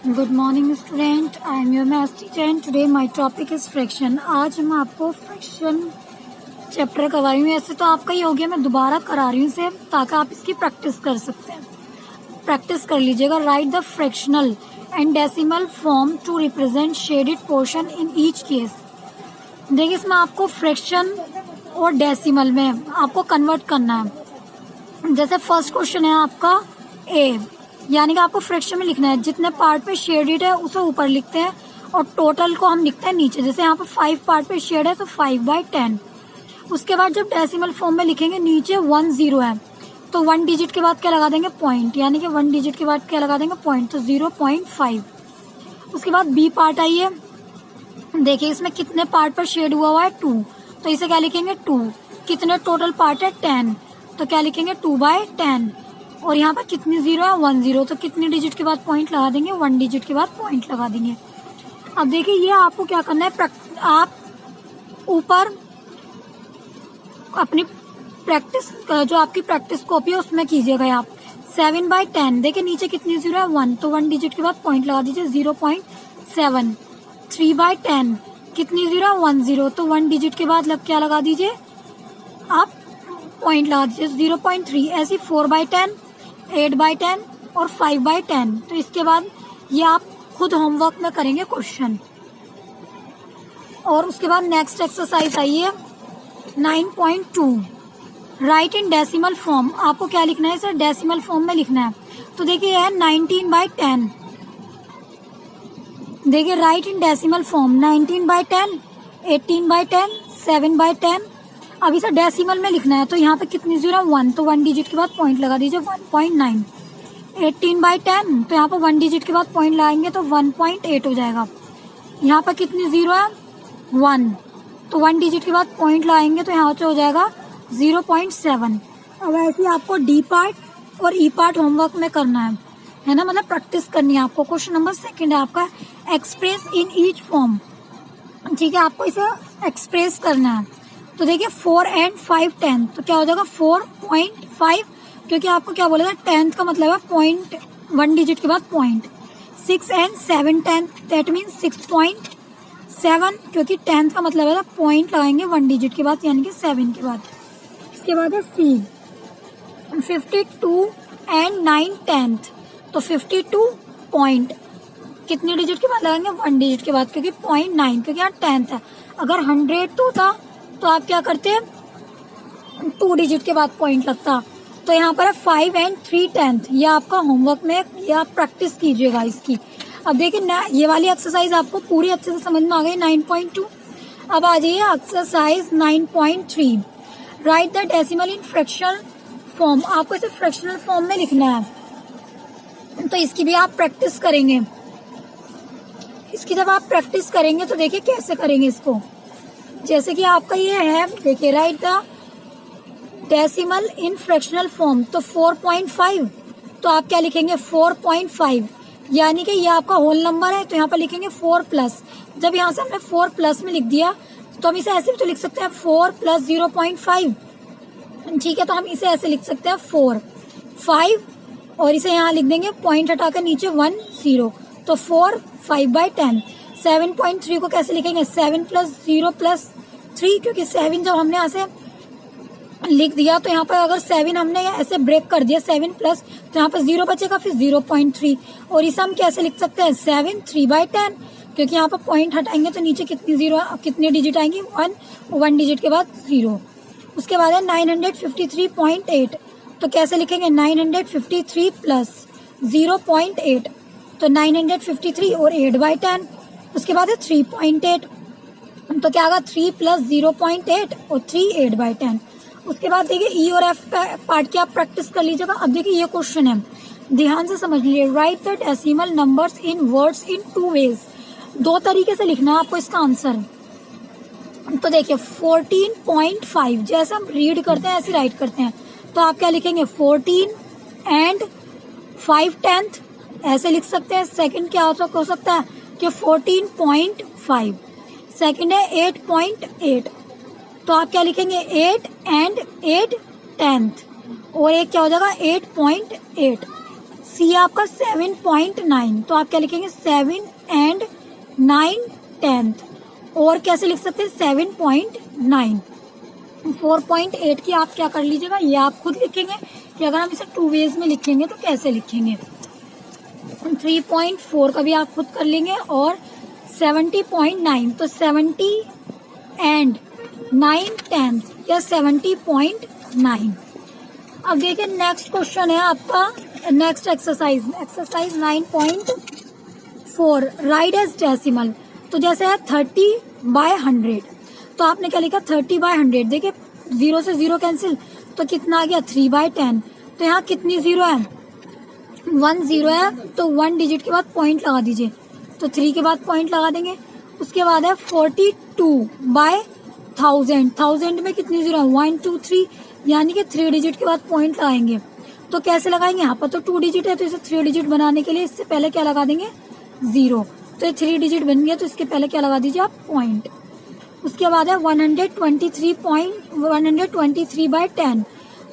Good morning student, I am your maths teacher and today my topic is fraction. आज मैं आपको fraction chapter करवा रही हूँ। ऐसे तो आपका ही हो गया, मैं दोबारा करा रही हूँ इसे ताकि आप इसकी प्रैक्टिस कर सकते हैं। प्रैक्टिस कर लीजिएगा। Write the fractional and decimal form to represent shaded portion in each case. देखिए, इसमें आपको फ्रैक्शन और डेसिमल में आपको कन्वर्ट करना है। जैसे फर्स्ट क्वेश्चन है आपका ए, यानी कि आपको फ्रैक्शन में लिखना है। जितने पार्ट पे शेडेड है उसे ऊपर लिखते हैं और टोटल को हम लिखते हैं नीचे। जैसे यहाँ पे 5 पार्ट पे शेड है तो 5/10। उसके बाद जब डेसिमल फॉर्म में लिखेंगे, नीचे 1 0 है तो 1 डिजिट के बाद क्या लगा देंगे? पॉइंट। यानी कि 1 डिजिट के बाद क्या लगा देंगे? पॉइंट। तो 0.5। उसके बाद बी पार्ट आई है। देखिए, इसमें कितने पार्ट पर शेड हुआ है? 2। तो इसे क्या लिखेंगे? 2। कितने टोटल पार्ट है? 10। तो क्या लिखेंगे? 2/10। और यहाँ पर कितनी जीरो है? 1 0। तो कितनी डिजिट के बाद पॉइंट लगा देंगे? 1 डिजिट के बाद पॉइंट लगा देंगे। अब देखिए, ये आपको क्या करना है, आप ऊपर अपनी प्रैक्टिस, जो आपकी प्रैक्टिस कॉपी है उसमें कीजिएगा आप। 7/10। देखिए नीचे कितनी जीरो है? 1। तो 1 डिजिट के बाद पॉइंट लगा दीजिए, 0.7। 3/10। कितनी जीरो है? 1 0। तो 1 डिजिट के बाद क्या लगा दीजिए आप? पॉइंट लगा दीजिए, 0.3। ऐसी 4/10, 8/10 और 5/10। तो इसके बाद ये आप खुद होमवर्क में करेंगे क्वेश्चन। और उसके बाद नेक्स्ट एक्सरसाइज आई है 9.2, राइट इन डेसिमल फॉर्म। आपको क्या लिखना है? सर डेसिमल फॉर्म में लिखना है। तो देखिए है 19/10। देखिए, राइट इन डेसिमल फॉर्म 19/10, 18/10, 7/10। अब इसे डेसिमल में लिखना है। तो यहाँ पे कितनी जीरो? 1। तो 1 डिजिट के बाद पॉइंट लगा दीजिए, 1.9। 18/10। तो यहाँ पर 1 डिजिट के बाद पॉइंट लगाएंगे तो 1.8 हो जाएगा। यहाँ पर कितनी जीरो है? 1। तो 1 डिजिट के बाद पॉइंट लगाएंगे तो यहाँ से हो जाएगा 0.7। अब ऐसे आपको डी पार्ट और ई पार्ट होमवर्क में करना है ना, मतलब प्रैक्टिस करनी है आपको। क्वेश्चन नंबर 2 है आपका, एक्सप्रेस इन ईच फॉर्म। ठीक है, आपको इसे एक्सप्रेस करना है। तो देखिए 4 and 5/10। तो क्या हो जाएगा? 4.5, क्योंकि आपको क्या बोलेगा? 10th का मतलब है पॉइंट, 1 डिजिट के बाद पॉइंट। 6 and 7/10, दैट मीन 6.7, क्योंकि 10th का मतलब है पॉइंट लगाएंगे 1 डिजिट के बाद, यानी कि 7 के बाद। इसके बाद है सी, 52 and 9/10। तो 52 पॉइंट कितने डिजिट के बाद लगाएंगे? 1 डिजिट के बाद, क्योंकि 0.9, क्योंकि यहाँ 10th है। अगर 102 था तो आप क्या करते हैं? 2 डिजिट के बाद पॉइंट लगता। तो यहाँ पर है 5 and 3/10। ये आपका होमवर्क में, ये आप प्रैक्टिस कीजिएगा इसकी। अब देखिए, ये वाली एक्सरसाइज आपको पूरी अच्छे से समझ में आ गई, 9.2। अब आ जाइए exercise 9.3, right the decimal in fractional form. आपको इसे फ्रैक्शनल फॉर्म में लिखना है। तो इसकी भी आप प्रैक्टिस करेंगे। इसकी जब आप प्रैक्टिस करेंगे तो देखिए कैसे करेंगे इसको। जैसे कि आपका ये है, देखिए right the decimal in fractional form. तो 4.5, तो आप क्या लिखेंगे? 4.5, यानी कि ये आपका होल नंबर है तो यहाँ पर लिखेंगे 4+। जब यहाँ से हमने 4+ में लिख दिया तो हम इसे ऐसे भी तो लिख सकते हैं, 4 + 0.5। ठीक है, तो हम इसे ऐसे लिख सकते हैं 4, 5, और इसे यहाँ लिख देंगे, पॉइंट हटाकर नीचे 1 0। तो 4 5/10। 7.3 को कैसे लिखेंगे? 7 + 0 + 3, क्योंकि 7 जब हमने यहाँ से लिख दिया तो यहाँ पर अगर 7 हमने ऐसे ब्रेक कर दिया 7+, तो यहाँ पर 0 बचेगा, फिर 0.3। और इसे हम कैसे लिख सकते हैं? 7 3/10, क्योंकि यहाँ पर पॉइंट हटाएंगे तो नीचे कितनी जीरो, कितनी डिजिट आएंगी? 1। 1 डिजिट के बाद 0। उसके बाद है 953.8। तो कैसे लिखेंगे? 953 + 0.8। तो 953 और 8/10। उसके बाद है 3.8। तो क्या होगा? 3 + 0.8 और 3 8/10। उसके बाद देखिए ई और एफ पार्ट की आप प्रैक्टिस कर लीजिएगा। अब देखिए ये क्वेश्चन है, ध्यान से समझ लीजिए। Write the decimal numbers in words in 2 ways. 2 तरीके से लिखना है आपको इसका आंसर। तो देखिए 14.5 जैसे हम रीड करते हैं ऐसे राइट करते हैं। तो आप क्या लिखेंगे? 14 and 5/10 ऐसे लिख सकते हैं। सेकंड क्या हो सकता है कि 14.5। सेकंड है 8.8। तो आप क्या लिखेंगे? 8 and 8/10। और एक क्या हो जाएगा? 8.8। सी है आपका 7.9, तो आप क्या लिखेंगे 7 and 9 10th। और कैसे लिख सकते हैं 7.9। 4.8 की आप क्या कर लीजिएगा, ये आप खुद लिखेंगे कि अगर हम इसे 2 वेज में लिखेंगे तो कैसे लिखेंगे। 3.4 का भी आप खुद कर लेंगे। और 70.9, तो 70 and 9 10th या 70.9। अब देखिए नेक्स्ट क्वेश्चन है आपका, next exercise 9.4 write as decimal. तो जैसे है 30/100, तो आपने क्या लिखा 30/100। देखिए 0 से 0 कैंसिल, तो कितना आ गया 3/10। तो यहाँ कितनी जीरो है 1 0 है, तो 1 डिजिट के बाद पॉइंट लगा दीजिए, तो 3 के बाद पॉइंट लगा देंगे। उसके बाद है 42/1000, 1000 में कितनी जीरो है 1 2 3, यानी कि 3 डिजिट के बाद पॉइंट लगाएंगे। तो कैसे लगाएंगे, यहाँ पर तो 2 डिजिट है, तो इसे 3 डिजिट बनाने के लिए इससे पहले क्या लगा देंगे 0। तो ये 3 डिजिट बन गया, तो इसके पहले क्या लगा दीजिए आप पॉइंट। उसके बाद है 123/10,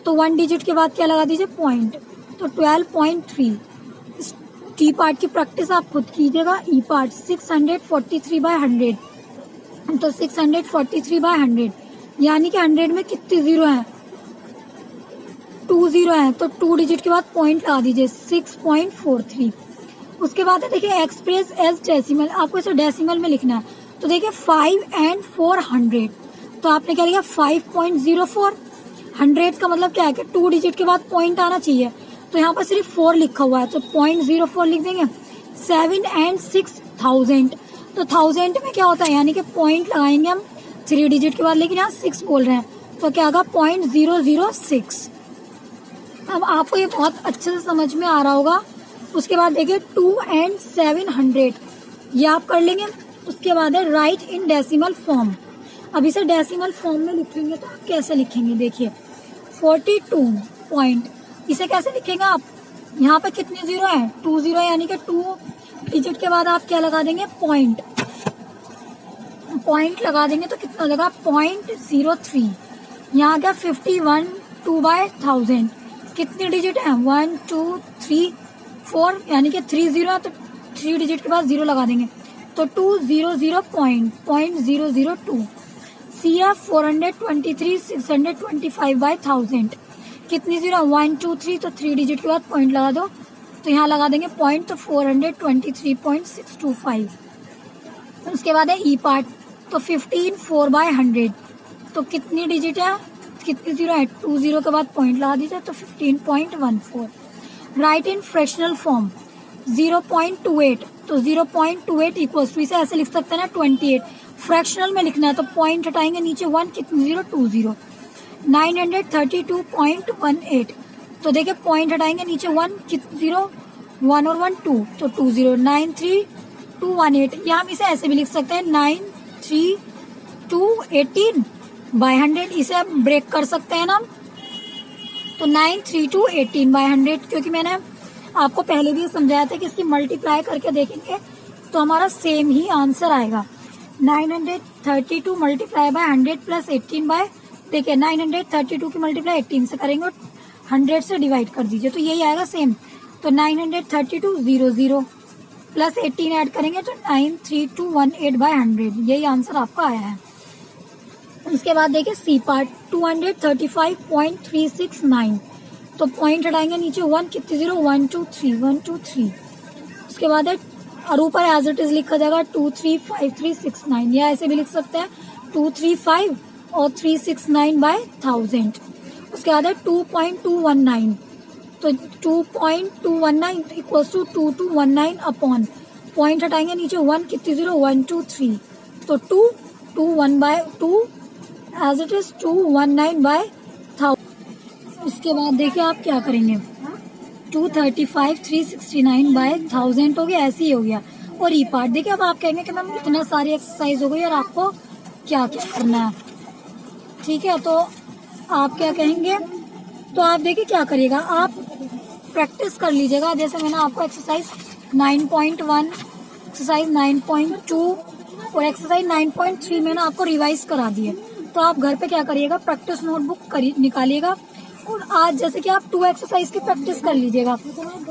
तो 1 डिजिट के बाद क्या लगा दीजिए पॉइंट, तो 12.3। टी पार्ट की प्रैक्टिस आप खुद कीजिएगा। ई पार्ट 643/100, तो 643/100 यानी कि 100 में कितनी जीरो है 2 0 है, तो 2 डिजिट के बाद पॉइंट लगा दीजिए 6.43। उसके बाद है देखिए एक्सप्रेस एज डेसिमल, आपको इसे डेसिमल में लिखना है। तो देखिए 5 and 400, तो आपने क्या लिखा 5.04। 100 का मतलब क्या है कि 2 डिजिट के बाद पॉइंट आना चाहिए, तो यहाँ पर सिर्फ 4 लिखा हुआ है, तो 0.04 लिख देंगे। 7 and 6,000, तो 1000 में क्या होता है, यानी कि पॉइंट लगाएंगे हम 3 डिजिट के बाद, लेकिन यहाँ 6 बोल रहे हैं, तो क्या होगा 0.006। अब आपको ये बहुत अच्छे से समझ में आ रहा होगा। उसके बाद देखिए 2 and 700, ये आप कर लेंगे। उसके बाद है राइट इन डेसिमल फॉर्म। अब इसे डेसिमल फॉर्म में लिखेंगे तो आप कैसे लिखेंगे, देखिए 42 पॉइंट, इसे कैसे लिखेंगे आप, यहाँ पे कितनी जीरो है 2 0, यानी कि 2 डिजिट के बाद आप क्या लगा देंगे पॉइंट लगा देंगे, तो कितना लगा 0.03। यहाँ क्या 51 2/1000, कितनी डिजिट है 1 2 3 4, यानी कि 3 0 है, तो 3 डिजिट के बाद 0 लगा देंगे, तो 200.002। CF 423 625/1000, कितनी जीरो 1 2 3, तो 3 डिजिट के बाद पॉइंट लगा दो, तो यहाँ लगा देंगे पॉइंट, तो 423.625। उसके बाद है ई पार्ट, तो 15 4/100, तो कितनी डिजिट है कितनी जीरो है 2 0 के बाद पॉइंट लगा दीजिए, तो 15.14। राइट इन फ्रैक्शनल फॉर्म 0.28, तो 0.28 इक्वल्स टू, इसे ऐसे लिख सकते हैं ना 28। फ्रैक्शनल में लिखना है तो पॉइंट हटाएंगे नीचे 1, कितनी जीरो 2 0। 932.18, तो देखिए पॉइंट हटाएंगे नीचे 1, कितनी जीरो 1 और 1 2, तो 2 0। 93218, या हम इसे ऐसे भी लिख सकते हैं 93218/100, इसे आप ब्रेक कर सकते हैं ना, तो 93218/100, क्योंकि मैंने आपको पहले भी समझाया था कि इसकी मल्टीप्लाई करके देखेंगे तो हमारा सेम ही आंसर आएगा। 932 मल्टीप्लाई बाय 100 प्लस 18 देखिए 932 की मल्टीप्लाई 18 से करेंगे और 100 से डिवाइड कर दीजिए, तो यही आएगा सेम। तो 932 00 प्लस 18 ऐड करेंगे तो 93218/100, यही आंसर आपका आया है। उसके बाद देखिए सी पार्ट 235.369, तो पॉइंट हटाएंगे नीचे 1, कितनी जीरो 1 2 3 1 2 3। उसके बाद है और ऊपर एज इट इज लिखा जाएगा 235369, या ऐसे भी लिख सकते हैं 235 और 369/1000। उसके बाद है 2.219, तो 2.219 इक्वल्स टू 2219 अपॉन, पॉइंट हटाएंगे नीचे 1, कितनी जीरो 1 2 3, तो 221/2 एज इट इज 219/1000। उसके बाद देखिए आप क्या करेंगे 235 369/1000 हो गया, ऐसे ही हो गया। और ई पार्ट देखिए, अब आप कहेंगे कि मैम इतना सारी एक्सरसाइज हो गई और आपको क्या क्या करना है, ठीक है। तो आप क्या कहेंगे, तो आप देखिए क्या करिएगा, आप प्रैक्टिस कर लीजिएगा। जैसे मैंने आपको एक्सरसाइज 9.1, एक्सरसाइज 9.2 और एक्सरसाइज 9.3 मैंने आपको रिवाइज करा दी है। तो आप घर पे क्या करिएगा, प्रैक्टिस नोटबुक निकालिएगा और आज जैसे कि आप 2 एक्सरसाइज की प्रैक्टिस कर लीजिएगा,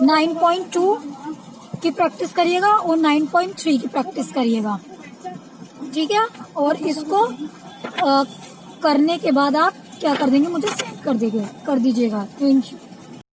9.2 की प्रैक्टिस करिएगा और 9.3 की प्रैक्टिस करिएगा, ठीक है। और इसको करने के बाद आप क्या कर देंगे, मुझे सेंड कर दीजिएगा। Thank you.